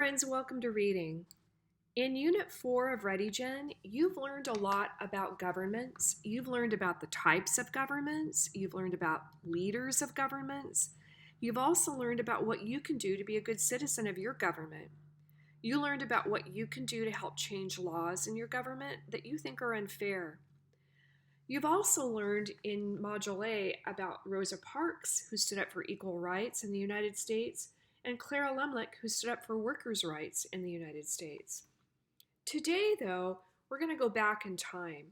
Friends, welcome to reading. In Unit 4 of ReadyGen, you've learned a lot about governments. You've learned about the types of governments. You've learned about leaders of governments. You've also learned about what you can do to be a good citizen of your government. You learned about what you can do to help change laws in your government that you think are unfair. You've also learned in Module A about Rosa Parks, who stood up for equal rights in the United States, and Clara Lumley, who stood up for workers' rights in the United States. Today, though, we're going to go back in time.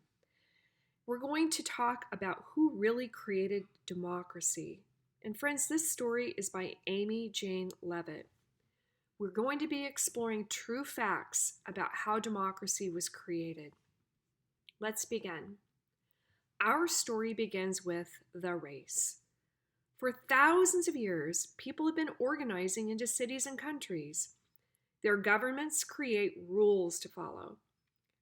We're going to talk about who really created democracy. And friends, this story is by Amy Jane Levitt. We're going to be exploring true facts about how democracy was created. Let's begin. Our story begins with the race. For thousands of years, people have been organizing into cities and countries. Their governments create rules to follow.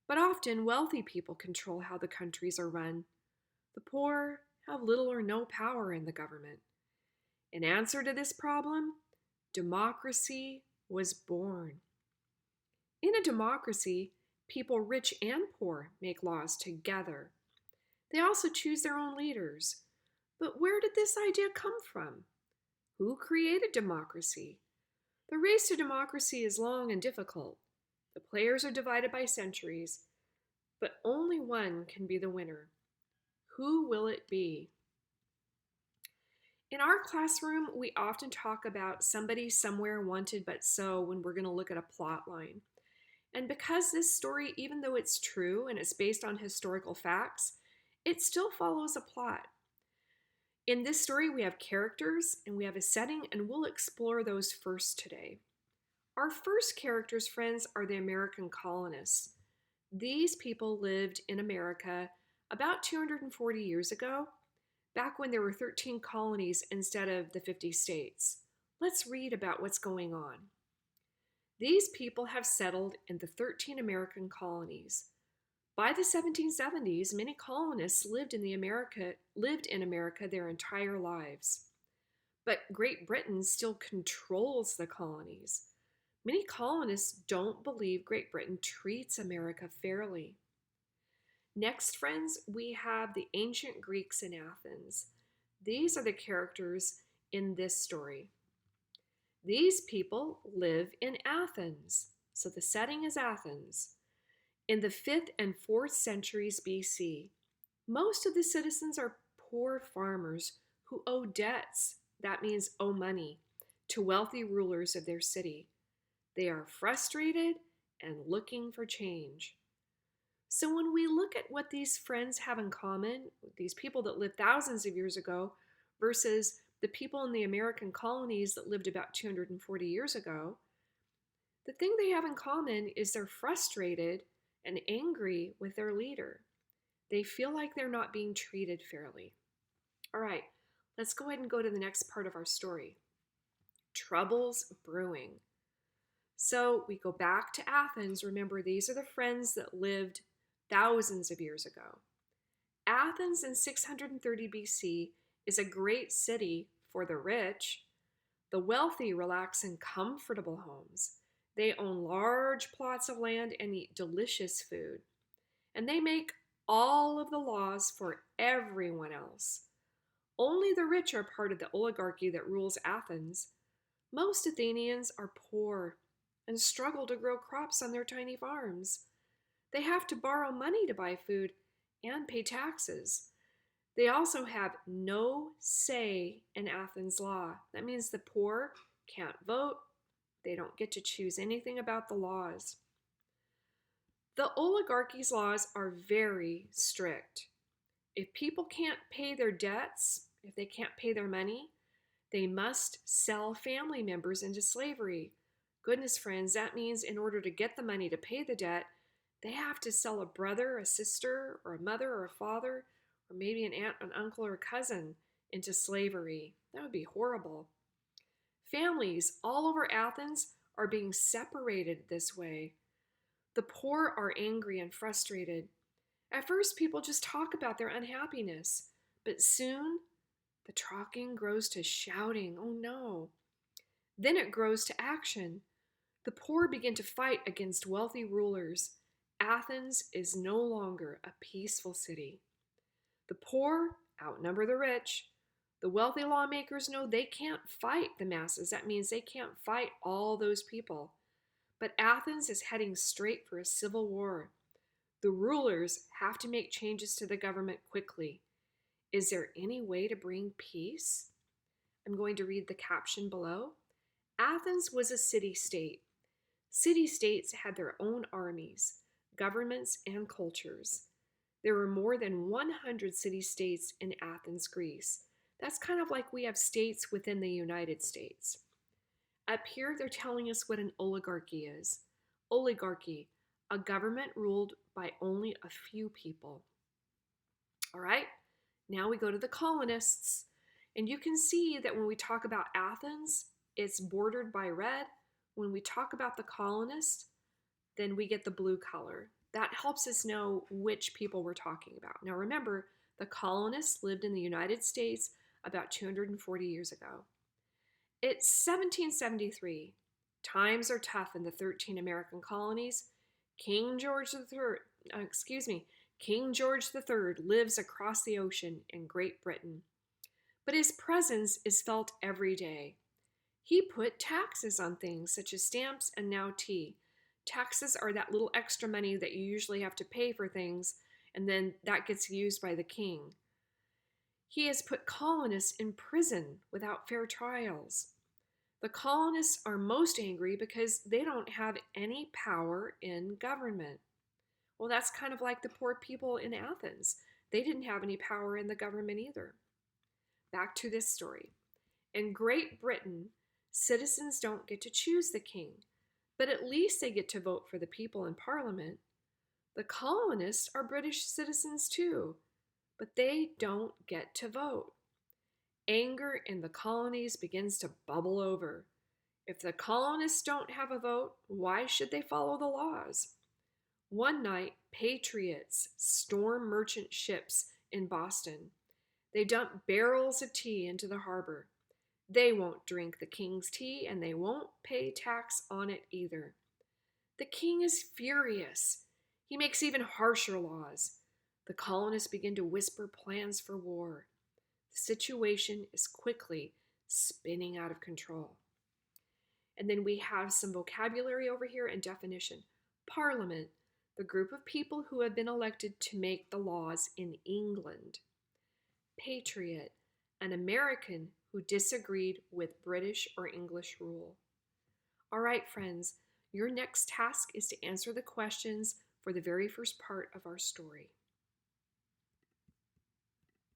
But often, wealthy people control how the countries are run. The poor have little or no power in the government. In answer to this problem, democracy was born. In a democracy, people rich and poor make laws together. They also choose their own leaders. But where did this idea come from? Who created democracy? The race to democracy is long and difficult. The players are divided by centuries, but only one can be the winner. Who will it be? In our classroom, we often talk about somebody somewhere wanted but so when we're going to look at a plot line. And because this story, even though it's true and it's based on historical facts, it still follows a plot. In this story, we have characters and we have a setting, and we'll explore those first today. Our first characters, friends, are the American colonists. These people lived in America about 240 years ago, back when there were 13 colonies instead of the 50 states. Let's read about what's going on. These people have settled in the 13 American colonies. By the 1770s, many colonists lived in America their entire lives. But Great Britain still controls the colonies. Many colonists don't believe Great Britain treats America fairly. Next, friends, we have the ancient Greeks in Athens. These are the characters in this story. These people live in Athens, so the setting is Athens. In the 5th and 4th centuries BC, most of the citizens are poor farmers who owe debts, that means owe money, to wealthy rulers of their city. They are frustrated and looking for change. So when we look at what these friends have in common, these people that lived thousands of years ago versus the people in the American colonies that lived about 240 years ago, the thing they have in common is they're frustrated and angry with their leader. They feel like they're not being treated fairly. All right, let's go ahead and go to the next part of our story. Troubles brewing. So we go back to Athens. Remember, these are the friends that lived thousands of years ago. Athens in 630 BC is a great city for the rich. The wealthy relax in comfortable homes. They own large plots of land and eat delicious food. And they make all of the laws for everyone else. Only the rich are part of the oligarchy that rules Athens. Most Athenians are poor and struggle to grow crops on their tiny farms. They have to borrow money to buy food and pay taxes. They also have no say in Athens law. That means the poor can't vote. They don't get to choose anything about the laws. The oligarchy's laws are very strict. If people can't pay their debts, if they can't pay their money, they must sell family members into slavery. Goodness, friends, that means in order to get the money to pay the debt, they have to sell a brother, a sister, or a mother, or a father, or maybe an aunt, an uncle, or a cousin into slavery. That would be horrible. Families all over Athens are being separated this way. The poor are angry and frustrated. At first, people just talk about their unhappiness, but soon the talking grows to shouting. Oh no. Then it grows to action. The poor begin to fight against wealthy rulers. Athens is no longer a peaceful city. The poor outnumber the rich. The wealthy lawmakers know they can't fight the masses. That means they can't fight all those people. But Athens is heading straight for a civil war. The rulers have to make changes to the government quickly. Is there any way to bring peace? I'm going to read the caption below. Athens was a city state. City states had their own armies, governments, and cultures. There were more than 100 city states in Athens, Greece. That's kind of like we have states within the United States. Up here, they're telling us what an oligarchy is. Oligarchy, a government ruled by only a few people. All right, now we go to the colonists. And you can see that when we talk about Athens, it's bordered by red. When we talk about the colonists, then we get the blue color. That helps us know which people we're talking about. Now remember, the colonists lived in the United States about 240 years ago. It's 1773. Times are tough in the 13 American colonies. King George III lives across the ocean in Great Britain. But his presence is felt every day. He put taxes on things such as stamps and now tea. Taxes are that little extra money that you usually have to pay for things, and then that gets used by the king. He has put colonists in prison without fair trials. The colonists are most angry because they don't have any power in government. Well, that's kind of like the poor people in Athens. They didn't have any power in the government either. Back to this story. In Great Britain, citizens don't get to choose the king, but at least they get to vote for the people in Parliament. The colonists are British citizens too, but they don't get to vote. Anger in the colonies begins to bubble over. If the colonists don't have a vote, why should they follow the laws? One night, patriots storm merchant ships in Boston. They dump barrels of tea into the harbor. They won't drink the king's tea, and they won't pay tax on it either. The king is furious. He makes even harsher laws. The colonists begin to whisper plans for war. The situation is quickly spinning out of control. And then we have some vocabulary over here and definition. Parliament, the group of people who have been elected to make the laws in England. Patriot, an American who disagreed with British or English rule. All right, friends, your next task is to answer the questions for the very first part of our story.